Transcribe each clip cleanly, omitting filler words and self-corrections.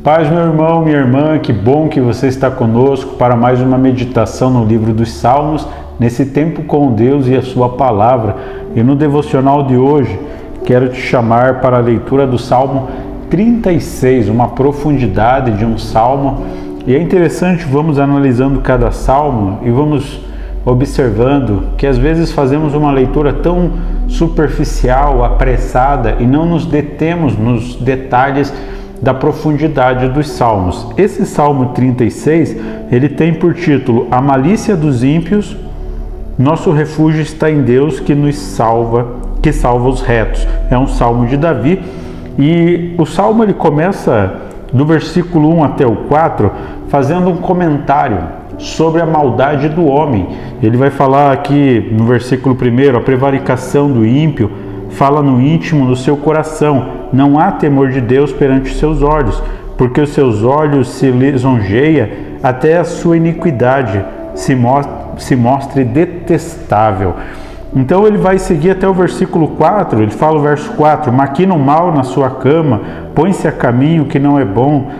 Paz, meu irmão, minha irmã, que bom que você está conosco para mais uma meditação no livro dos Salmos, nesse tempo com Deus e a sua palavra. E no devocional de hoje, quero te chamar para a leitura do Salmo 36, uma profundidade de um salmo. E é interessante, vamos analisando cada salmo e vamos observando que às vezes fazemos uma leitura tão superficial, apressada e não nos detemos nos detalhes da profundidade dos salmos. Esse Salmo 36, ele tem por título A malícia dos ímpios, nosso refúgio está em Deus que nos salva, que salva os retos. É um salmo de Davi e o salmo ele começa do versículo 1 até o 4 fazendo um comentário sobre a maldade do homem. Ele vai falar aqui no versículo 1, a prevaricação do ímpio fala no íntimo do seu coração. Não há temor de Deus perante os seus olhos, porque os seus olhos se lisonjeia até a sua iniquidade se mostre detestável. Então ele vai seguir até o versículo 4, ele fala o verso 4, maquina o mal na sua cama, põe-se a caminho que não é bom,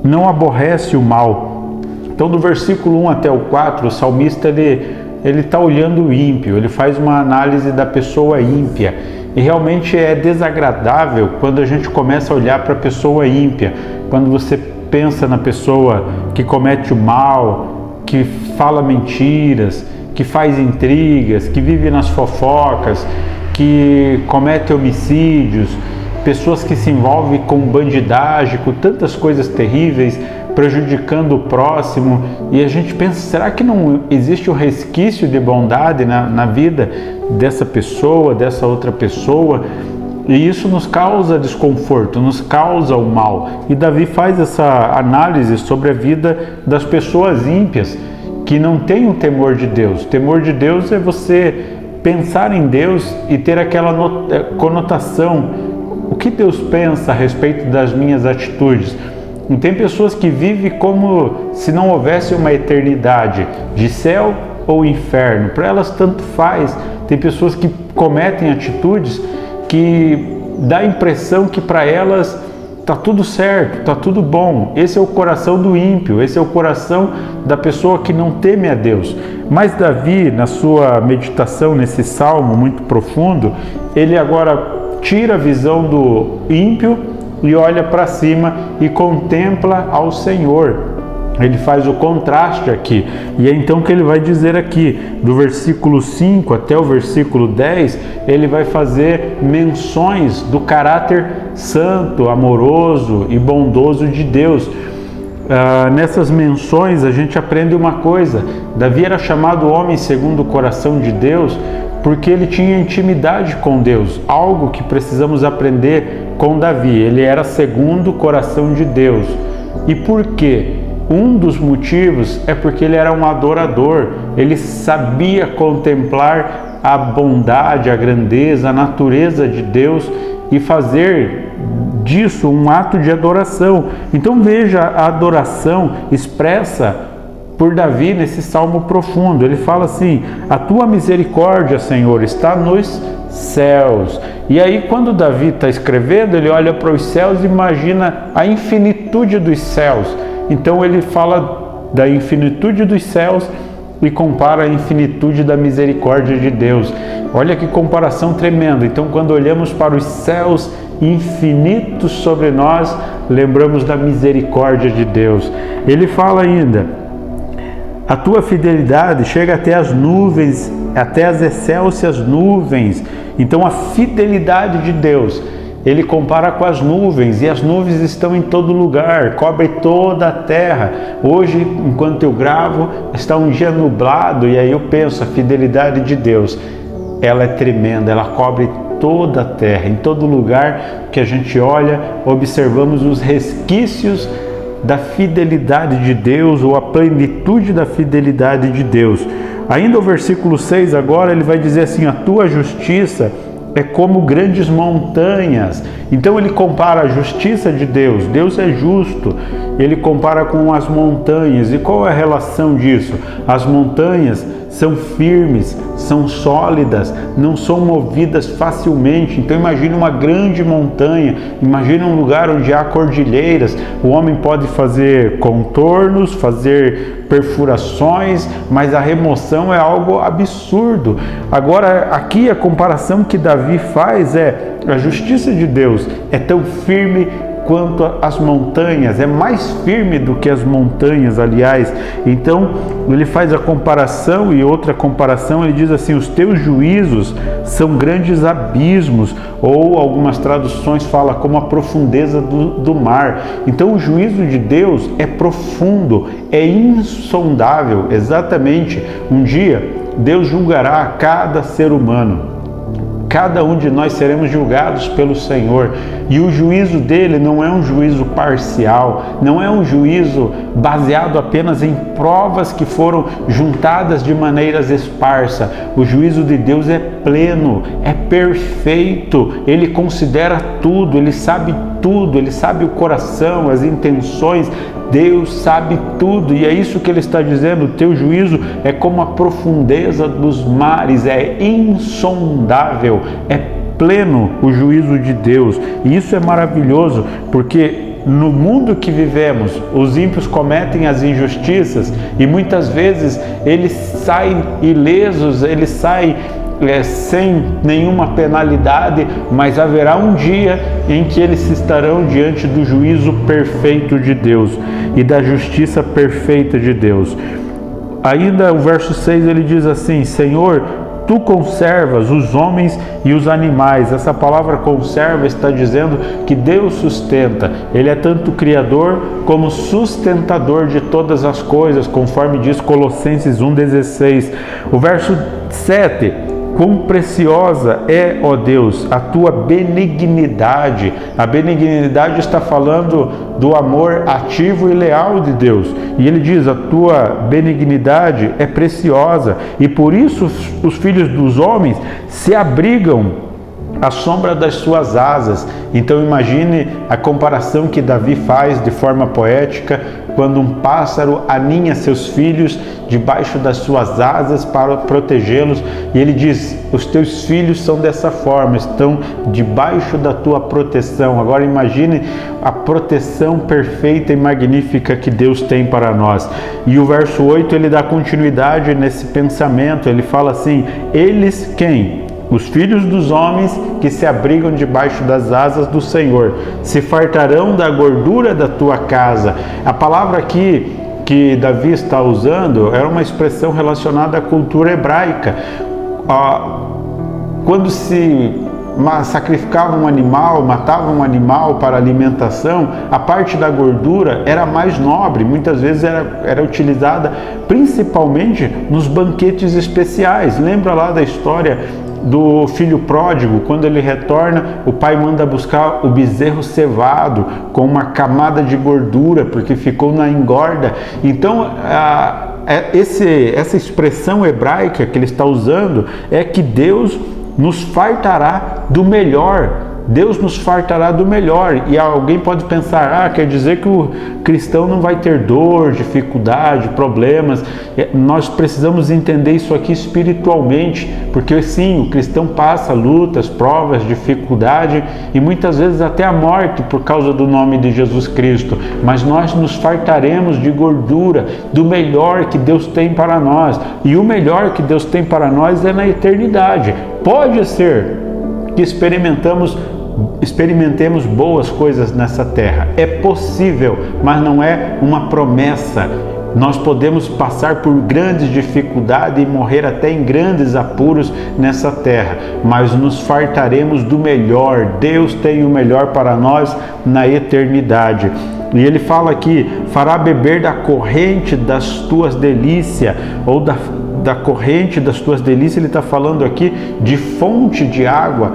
não aborrece o mal. Então do versículo 1 até o 4, o salmista ele está olhando o ímpio, ele faz uma análise da pessoa ímpia. E realmente é desagradável quando a gente começa a olhar para a pessoa ímpia, quando você pensa na pessoa que comete o mal, que fala mentiras, que faz intrigas, que vive nas fofocas, que comete homicídios, pessoas que se envolvem com bandidagem, com tantas coisas terríveis, prejudicando o próximo, e a gente pensa, será que não existe um resquício de bondade na vida dessa pessoa, dessa outra pessoa? E isso nos causa desconforto, nos causa o mal. E Davi faz essa análise sobre a vida das pessoas ímpias, que não têm o temor de Deus. O temor de Deus é você pensar em Deus e ter aquela conotação, o que Deus pensa a respeito das minhas atitudes? E tem pessoas que vivem como se não houvesse uma eternidade de céu ou inferno. Para elas tanto faz. Tem pessoas que cometem atitudes que dá a impressão que para elas está tudo certo, está tudo bom. Esse é o coração do ímpio, esse é o coração da pessoa que não teme a Deus. Mas Davi, na sua meditação nesse salmo muito profundo, ele agora tira a visão do ímpio e olha para cima e contempla ao Senhor. Ele faz o contraste aqui. E é então que ele vai dizer aqui, do versículo 5 até o versículo 10, ele vai fazer menções do caráter santo, amoroso e bondoso de Deus. Nessas menções a gente aprende uma coisa. Davi era chamado homem segundo o coração de Deus porque ele tinha intimidade com Deus, algo que precisamos aprender com Davi. Ele era segundo o coração de Deus. E por quê? Um dos motivos é porque ele era um adorador, ele sabia contemplar a bondade, a grandeza, a natureza de Deus e fazer disso um ato de adoração. Então veja a adoração expressa por Davi nesse salmo profundo. Ele fala assim: a tua misericórdia, Senhor, está nos céus. E aí quando Davi está escrevendo, ele olha para os céus e imagina a infinitude dos céus. Então ele fala da infinitude dos céus e compara a infinitude da misericórdia de Deus. Olha que comparação tremenda. Então quando olhamos para os céus infinitos sobre nós, lembramos da misericórdia de Deus. Ele fala ainda: a tua fidelidade chega até as nuvens, até as excelsas nuvens. Então a fidelidade de Deus, ele compara com as nuvens, e as nuvens estão em todo lugar, cobrem toda a terra. Hoje, enquanto eu gravo, está um dia nublado, e aí eu penso, a fidelidade de Deus, ela é tremenda, ela cobre toda a terra. Em todo lugar que a gente olha, observamos os resquícios da fidelidade de Deus, ou a plenitude da fidelidade de Deus. Ainda o versículo 6 agora, ele vai dizer assim: a tua justiça é como grandes montanhas. Então ele compara a justiça de Deus, Deus é justo, ele compara com as montanhas. E qual é a relação disso? As montanhas são firmes, são sólidas, não são movidas facilmente. Então imagine uma grande montanha, imagine um lugar onde há cordilheiras. O homem pode fazer contornos, fazer perfurações, mas a remoção é algo absurdo. Agora aqui a comparação que Davi faz é: a justiça de Deus é tão firme quanto as montanhas, é mais firme do que as montanhas, aliás. Então ele faz a comparação, e outra comparação, ele diz assim: os teus juízos são grandes abismos, ou algumas traduções falam como a profundeza do mar. Então o juízo de Deus é profundo, é insondável. Exatamente, um dia Deus julgará cada ser humano. Cada um de nós seremos julgados pelo Senhor, e o juízo dele não é um juízo parcial, não é um juízo baseado apenas em provas que foram juntadas de maneiras esparsas. O juízo de Deus é pleno, é perfeito, ele considera tudo, ele sabe tudo, ele sabe o coração, as intenções. Deus sabe tudo, e é isso que ele está dizendo: o teu juízo é como a profundeza dos mares, é insondável, é pleno o juízo de Deus. E isso é maravilhoso, porque no mundo que vivemos, os ímpios cometem as injustiças e muitas vezes eles saem ilesos, eles saem sem nenhuma penalidade, mas haverá um dia em que eles estarão diante do juízo perfeito de Deus e da justiça perfeita de Deus. Ainda o verso 6 ele diz assim: Senhor, tu conservas os homens e os animais. Essa palavra conserva está dizendo que Deus sustenta. Ele é tanto criador como sustentador de todas as coisas, conforme diz Colossenses 1,16. O verso 7: quão preciosa é, ó Deus, a tua benignidade. A benignidade está falando do amor ativo e leal de Deus. E ele diz: a tua benignidade é preciosa, e por isso os filhos dos homens se abrigam à sombra das suas asas. Então imagine a comparação que Davi faz de forma poética, quando um pássaro aninha seus filhos debaixo das suas asas para protegê-los, e ele diz: os teus filhos são dessa forma, estão debaixo da tua proteção. Agora imagine a proteção perfeita e magnífica que Deus tem para nós. E o verso 8 ele dá continuidade nesse pensamento, ele fala assim: eles quem? Os filhos dos homens que se abrigam debaixo das asas do Senhor se fartarão da gordura da tua casa. A palavra aqui que Davi está usando era uma expressão relacionada à cultura hebraica. Quando se sacrificava um animal, matava um animal para alimentação, a parte da gordura era mais nobre, muitas vezes era utilizada principalmente nos banquetes especiais. Lembra lá da história do filho pródigo? Quando ele retorna, o pai manda buscar o bezerro cevado com uma camada de gordura, porque ficou na engorda. Então essa expressão hebraica que ele está usando é que Deus nos fartará do melhor. Deus nos fartará do melhor. E alguém pode pensar: quer dizer que o cristão não vai ter dor, dificuldade, problemas. Nós precisamos entender isso aqui espiritualmente, porque sim, o cristão passa lutas, provas, dificuldade e muitas vezes até a morte por causa do nome de Jesus Cristo, mas nós nos fartaremos de gordura, do melhor que Deus tem para nós. E o melhor que Deus tem para nós é na eternidade. Pode ser que experimentemos boas coisas nessa terra. É possível, mas não é uma promessa. Nós podemos passar por grandes dificuldades e morrer até em grandes apuros nessa terra, mas nos fartaremos do melhor. Deus tem o melhor para nós na eternidade. E ele fala aqui: fará beber da corrente das tuas delícias, ou da corrente das tuas delícias. Ele está falando aqui de fonte de água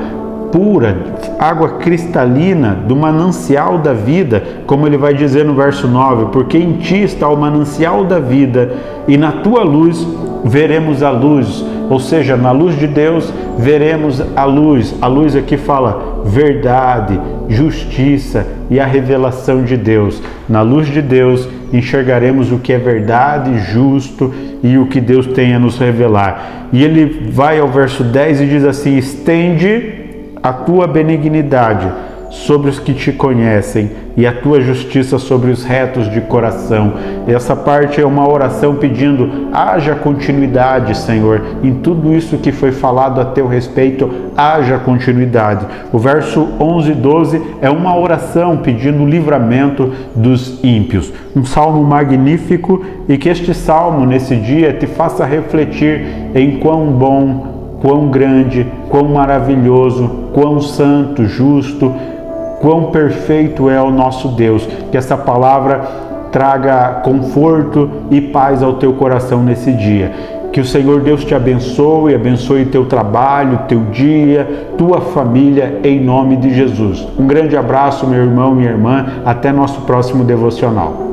pura, água cristalina, do manancial da vida, como ele vai dizer no verso 9: porque em ti está o manancial da vida, e na tua luz veremos a luz. Ou seja, na luz de Deus veremos a luz. A luz aqui fala verdade, justiça e a revelação de Deus. Na luz de Deus, enxergaremos o que é verdade, justo e o que Deus tem a nos revelar. E ele vai ao verso 10 e diz assim: estende a tua benignidade sobre os que te conhecem e a tua justiça sobre os retos de coração. Essa parte é uma oração pedindo: haja continuidade, Senhor, em tudo isso que foi falado a teu respeito, haja continuidade. O verso 11 e 12 é uma oração pedindo o livramento dos ímpios. Um salmo magnífico, e que este salmo nesse dia te faça refletir em quão bom, quão grande, quão maravilhoso, quão santo, justo, quão perfeito é o nosso Deus. Que essa palavra traga conforto e paz ao teu coração nesse dia. Que o Senhor Deus te abençoe, abençoe teu trabalho, teu dia, tua família, em nome de Jesus. Um grande abraço, meu irmão, minha irmã. Até nosso próximo devocional.